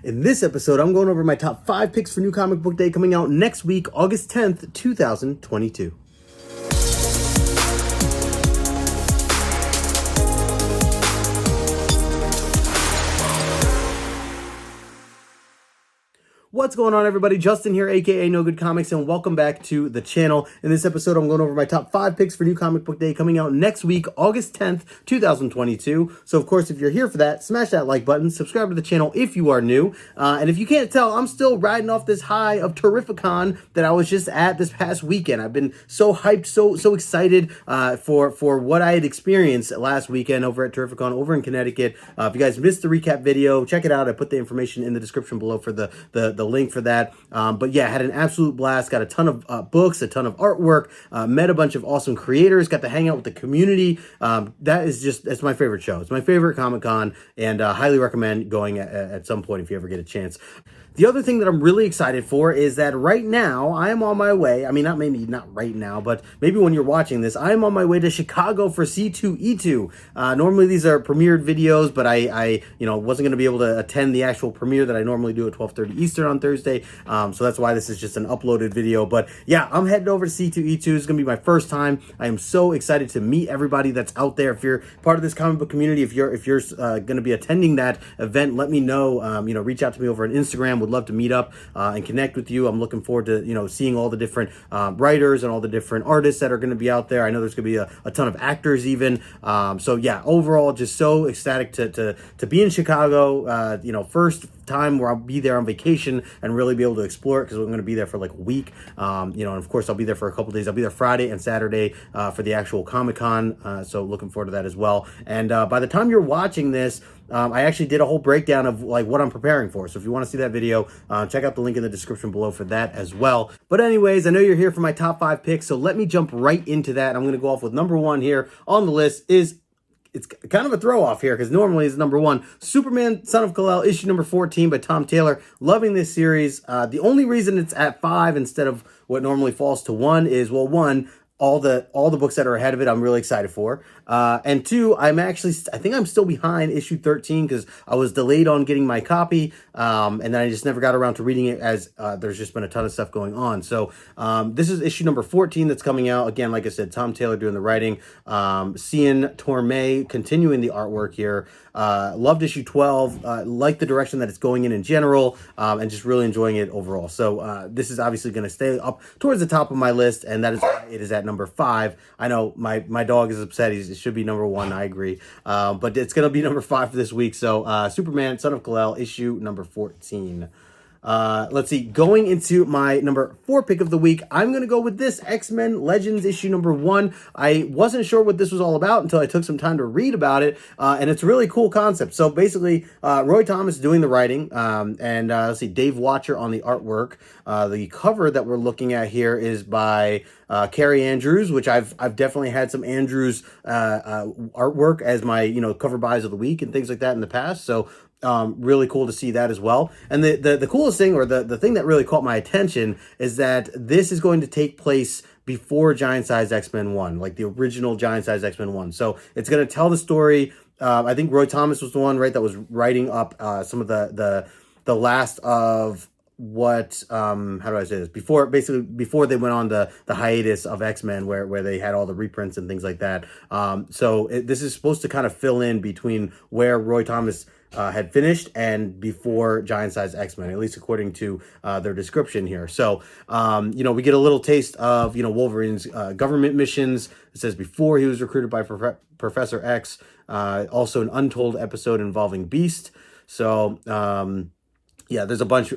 In this episode, I'm going over my top 5 picks for New Comic Book Day coming out next week, August 10th, 2022. What's going on, everybody? Justin here, aka No Good Comics, and welcome back to the channel. In this episode, I'm going over my top 5 picks for New Comic Book Day coming out next week, August 10th, 2022. So, of course, if you're here for that, smash that like button, subscribe to the channel if you are new. And if you can't tell, I'm still riding off this high of TurferCon that I was just at this past weekend. I've been so hyped, so excited for what I had experienced last weekend over at TurferCon over in Connecticut. If you guys missed the recap video, check it out. I put the information in the description below for the link for that. But yeah, had an absolute blast. Got a ton of books, a ton of artwork, met a bunch of awesome creators, got to hang out with the community. That's my favorite show. It's my favorite Comic-Con, and highly recommend going at some point if you ever get a chance. The other thing that I'm really excited for is that right now I am on my way. I mean, not right now, but maybe when you're watching this, I am on my way to Chicago for C2E2. Normally these are premiered videos, but I wasn't going to be able to attend the actual premiere that I normally do at 12:30 Eastern on Thursday. So that's why this is just an uploaded video. But yeah, I'm heading over to C2E2. It's going to be my first time. I am so excited to meet everybody that's out there. If you're part of this comic book community, if you're going to be attending that event, let me know. Reach out to me over on Instagram. Would love to meet up and connect with you. I'm looking forward to seeing all the different writers and all the different artists that are going to be out there. I know there's going to be a ton of actors even. So yeah, overall just so ecstatic to be in Chicago. First time where I'll be there on vacation and really be able to explore it, because we're going to be there for like a week. And of course I'll be there for a couple days. I'll be there Friday and Saturday for the actual Comic-Con. So looking forward to that as well. And by the time you're watching this, I actually did a whole breakdown of like what I'm preparing for. So if you want to see that video, check out the link in the description below for that as well. But anyways, I know you're here for my top 5 picks, so let me jump right into that. I'm going to go off with number 1 here on the list. It's kind of a throw off here because normally it's number 1. Superman, Son of Kal-El, issue number 14 by Tom Taylor. Loving this series. The only reason it's at 5 instead of what normally falls to 1 is, well, 1, all the books that are ahead of it, I'm really excited for. And 2, I think I'm still behind issue 13 because I was delayed on getting my copy. And then I just never got around to reading it as there's just been a ton of stuff going on. So this is issue number 14 that's coming out. Again, like I said, Tom Taylor doing the writing. Cian Tormey continuing the artwork here. Loved issue 12. Like the direction that it's going in general. And just really enjoying it overall. So this is obviously going to stay up towards the top of my list. And that is why it is at number 5. I know my dog is upset. It should be number 1. I agree. But it's going to be number 5 for this week. So Superman, Son of Kal-El, issue number 14. Let's see, going into my number 4 pick of the week, I'm going to go with this, X-Men Legends issue number 1. I wasn't sure what this was all about until I took some time to read about it, and it's a really cool concept. So basically, Roy Thomas doing the writing, and let's see, Dave Watcher on the artwork. The cover that we're looking at here is by Carrie Andrews, which I've definitely had some Andrews artwork as my cover buys of the week and things like that in the past. So really cool to see that as well. And the coolest thing, or the thing that really caught my attention, is that this is going to take place before Giant Size X-Men 1, like the original Giant Size X-Men 1. So it's going to tell the story. I think Roy Thomas was the one, right, that was writing up some of the last of what how do I say this, before they went on the hiatus of X-Men where they had all the reprints and things like that. This is supposed to kind of fill in between where Roy Thomas had finished and before Giant Size X-Men, at least according to their description here. So, we get a little taste of, Wolverine's government missions. It says before he was recruited by Professor X, also an untold episode involving Beast. So, yeah, there's a bunch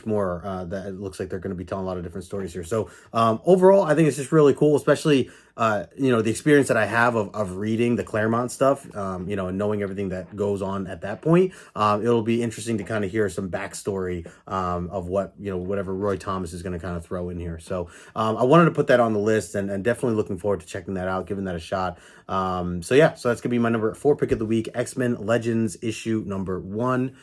more that it looks like they're going to be telling a lot of different stories here. So overall, I think it's just really cool, especially, the experience that I have of reading the Claremont stuff, and knowing everything that goes on at that point. It'll be interesting to kind of hear some backstory of what, whatever Roy Thomas is going to kind of throw in here. So I wanted to put that on the list, and definitely looking forward to checking that out, giving that a shot. So that's going to be my number 4 pick of the week, X-Men Legends issue number 1.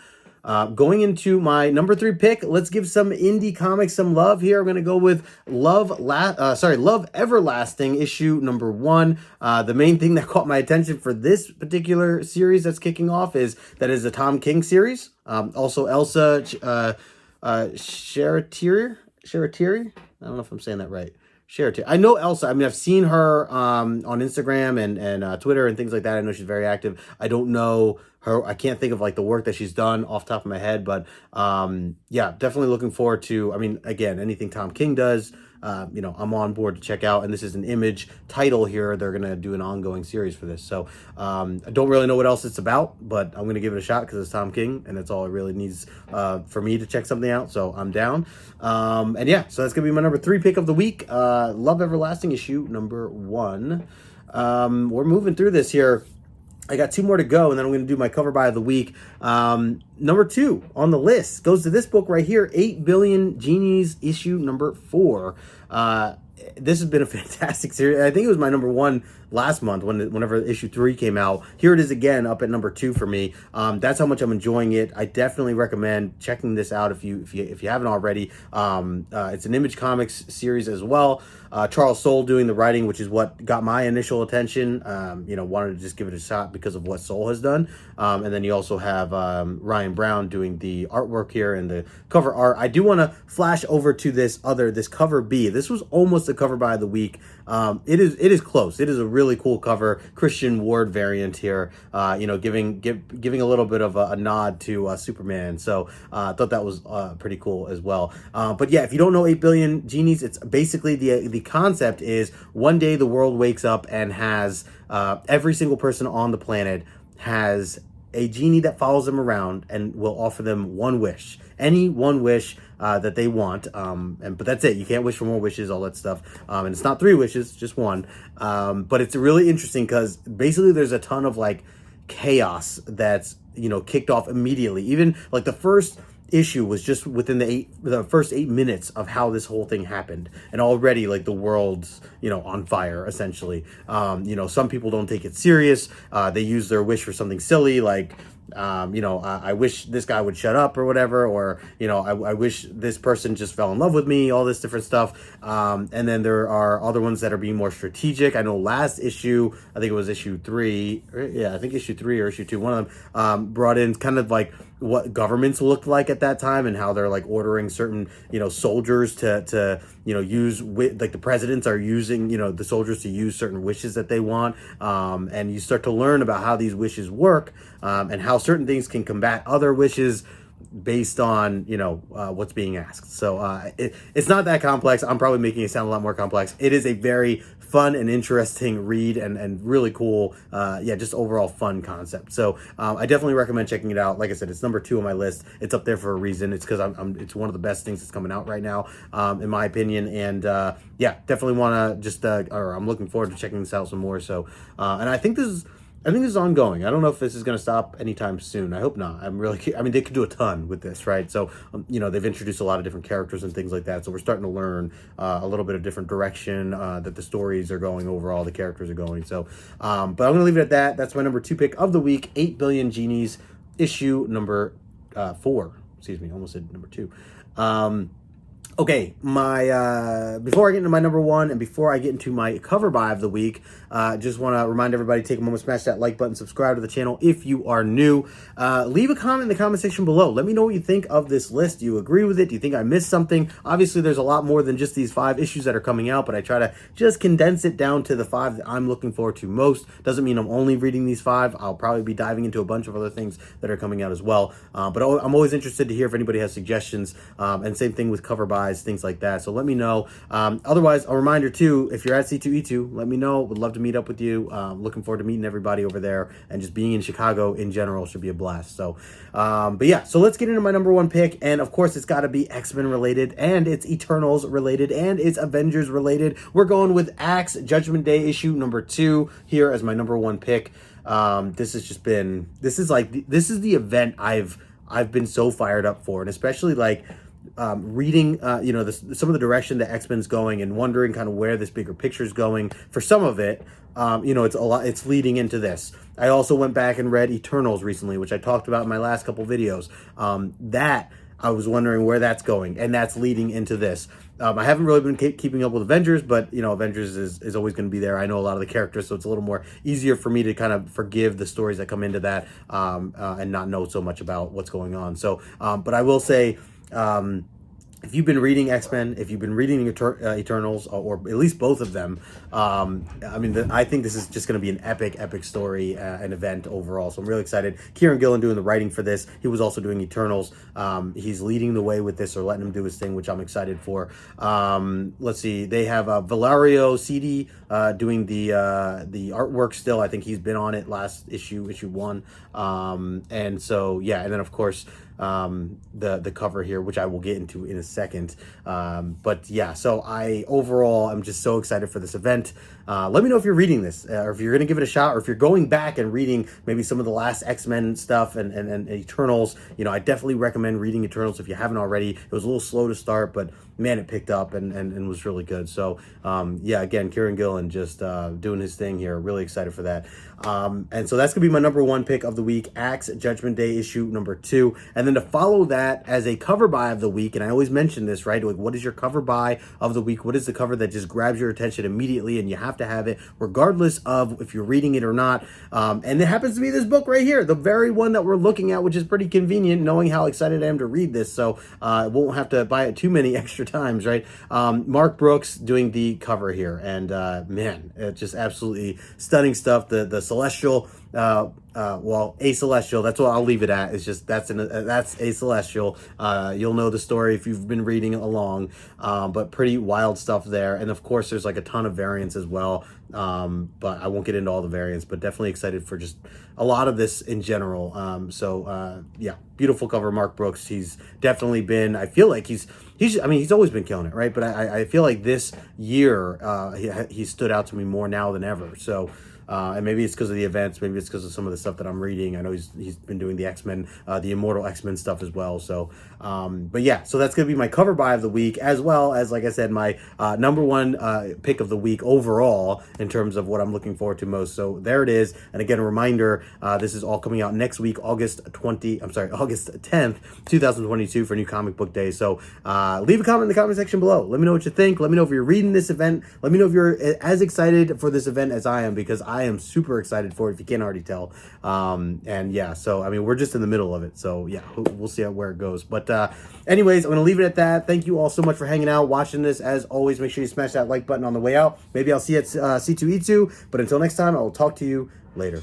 Going into my number 3 pick, let's give some indie comics some love here. I'm going to go with Love Everlasting issue number 1. The main thing that caught my attention for this particular series that's kicking off is that is a Tom King series. Also Elsa Sheratieri. I don't know if I'm saying that right. I know Elsa. I mean, I've seen her on Instagram and Twitter and things like that. I know she's very active. I don't know her. I can't think of like the work that she's done off the top of my head, but yeah, definitely looking forward to. I mean, again, anything Tom King does, I'm on board to check out. And this is an Image title here. They're gonna do an ongoing series for this. So I don't really know what else it's about, but I'm gonna give it a shot because it's Tom King, and that's all it really needs for me to check something out. So I'm down. And yeah, so that's gonna be my number 3 pick of the week. Love Everlasting issue number 1. We're moving through this here. I got 2 more to go, and then I'm going to do my cover buy of the week. Number 2 on the list goes to this book right here, 8 Billion Genies, issue number 4. This has been a fantastic series. I think it was my number 1 last month whenever issue 3 came out. Here it is again, up at number 2 for me. That's how much I'm enjoying it. I definitely recommend checking this out if you haven't already. It's an Image Comics series as well. Charles Soule doing the writing, which is what got my initial attention. Wanted to just give it a shot because of what Soule has done. And then you also have Ryan Brown doing the artwork here and the cover art. I do want to flash over to this cover B. This was almost a cover by the week. It is close. It is a really cool cover, Christian Ward variant here. Giving a little bit of a nod to Superman. So I thought that was pretty cool as well. But yeah, if you don't know 8 Billion Genies, it's basically the concept is one day the world wakes up and has every single person on the planet has a genie that follows them around and will offer them one wish, any one wish that they want. But that's it. You can't wish for more wishes, all that stuff. And it's not 3 wishes, just 1. But it's really interesting because basically there's a ton of like chaos that's, kicked off immediately. Even like the first issue was just within the first 8 minutes of how this whole thing happened, and already like the world's on fire essentially. Some people don't take it serious. They use their wish for something silly like I wish this guy would shut up or whatever, or I wish this person just fell in love with me, all this different stuff. And then there are other ones that are being more strategic. I know last issue, I think it was issue 3, I think issue 3 or issue 2, one of them brought in kind of like what governments looked like at that time and how they're like ordering certain soldiers to use like the presidents are using the soldiers to use certain wishes that they want, and you start to learn about how these wishes work, and how certain things can combat other wishes based on what's being asked. So it's not that complex. I'm probably making it sound a lot more complex. It is a very fun and interesting read, and really cool. Just overall fun concept. So I definitely recommend checking it out. Like I said, it's number 2 on my list. It's up there for a reason. It's because it's one of the best things that's coming out right now, in my opinion. And definitely want to just I'm looking forward to checking this out some more. So and I think this is ongoing. I don't know if this is going to stop anytime soon. I hope not. They could do a ton with this, right? So, they've introduced a lot of different characters and things like that. So we're starting to learn a little bit of different direction that the stories are going overall, the characters are going. So, but I'm going to leave it at that. That's my number 2 pick of the week, 8 Billion Genies, issue number 4. Excuse me, almost said number 2. Okay, my before I get into my number 1 and before I get into my cover buy of the week, just want to remind everybody, take a moment, smash that like button, subscribe to the channel if you are new. Leave a comment in the comment section below. Let me know what you think of this list. Do you agree with it? Do you think I missed something? Obviously, there's a lot more than just these 5 issues that are coming out, but I try to just condense it down to the 5 that I'm looking forward to most. Doesn't mean I'm only reading these 5. I'll probably be diving into a bunch of other things that are coming out as well. But I'm always interested to hear if anybody has suggestions, and same thing with cover buys, things like that. So let me know. Otherwise, a reminder too, if you're at C2E2, let me know. Would love to meet up with you. Looking forward to meeting everybody over there, and just being in Chicago in general should be a blast. So, but yeah, so let's get into my number 1 pick. And of course, it's got to be X-Men related, and it's Eternals related, and it's Avengers related. We're going with Axe Judgment Day issue number 2 here as my number 1 pick. This is the event I've been so fired up for, and especially like reading, some of the direction that X-Men's going and wondering kind of where this bigger picture is going. For some of it, it's a lot. It's leading into this. I also went back and read Eternals recently, which I talked about in my last couple videos. That I was wondering where that's going, and that's leading into this. I haven't really been keeping up with Avengers, but Avengers is always going to be there. I know a lot of the characters, so it's a little more easier for me to kind of forgive the stories that come into that and not know so much about what's going on. So, but I will say, if you've been reading X-Men, if you've been reading Eternals, or at least both of them, I think this is just going to be an epic story, an event overall. So I'm really excited. Kieran Gillen doing the writing for this. He was also doing Eternals. He's leading the way with this, or letting him do his thing, which I'm excited for. Let's see. They have Valerio Cidi doing the artwork still. I think he's been on it last issue 1. And so, yeah. And then, of course, the cover here, which I will get into in a second. But yeah, so I'm just so excited for this event. Let me know if you're reading this, or if you're going to give it a shot, or if you're going back and reading maybe some of the last X-Men stuff and Eternals. I definitely recommend reading Eternals if you haven't already. It was a little slow to start, but man, it picked up and was really good. So, again, Kieran Gillen just doing his thing here. Really excited for that. And so that's going to be my number 1 pick of the week, Axe Judgment Day issue number 2. And then to follow that as a cover buy of the week, and I always mention this, right? Like, what is your cover buy of the week? What is the cover that just grabs your attention immediately, and you have to have it regardless of if you're reading it or not? And it happens to be this book right here, the very one that we're looking at, which is pretty convenient knowing how excited I am to read this. So I won't have to buy it too many extra times, right? Mark Brooks doing the cover here, and man, it's just absolutely stunning stuff. The Celestial, a Celestial, that's what I'll leave it at. It's just that's a Celestial. You'll know the story if you've been reading along, but pretty wild stuff there. And of course, there's like a ton of variants as well. But I won't get into all the variants, but definitely excited for just a lot of this in general. Yeah, beautiful cover, Mark Brooks. He's definitely been, I feel like he's always been killing it, right? But I feel like this year, he stood out to me more now than ever. So, and maybe it's because of the events, maybe it's because of some of the stuff that I'm reading. I know he's been doing the X-Men, the Immortal X-Men stuff as well. So, but yeah, so that's going to be my cover buy of the week, as well as, like I said, my number 1 pick of the week overall in terms of what I'm looking forward to most. So there it is. And again, a reminder, this is all coming out next week, August 10th, 2022 for New Comic Book Day. So leave a comment in the comment section below. Let me know what you think. Let me know if you're reading this event. Let me know if you're as excited for this event as I am, because I am super excited for it, if you can't already tell. And yeah, so we're just in the middle of it. So yeah, we'll see where it goes. But anyways, I'm going to leave it at that. Thank you all so much for hanging out, watching this. As always, make sure you smash that like button on the way out. Maybe I'll see you at C2E2. But until next time, I will talk to you later.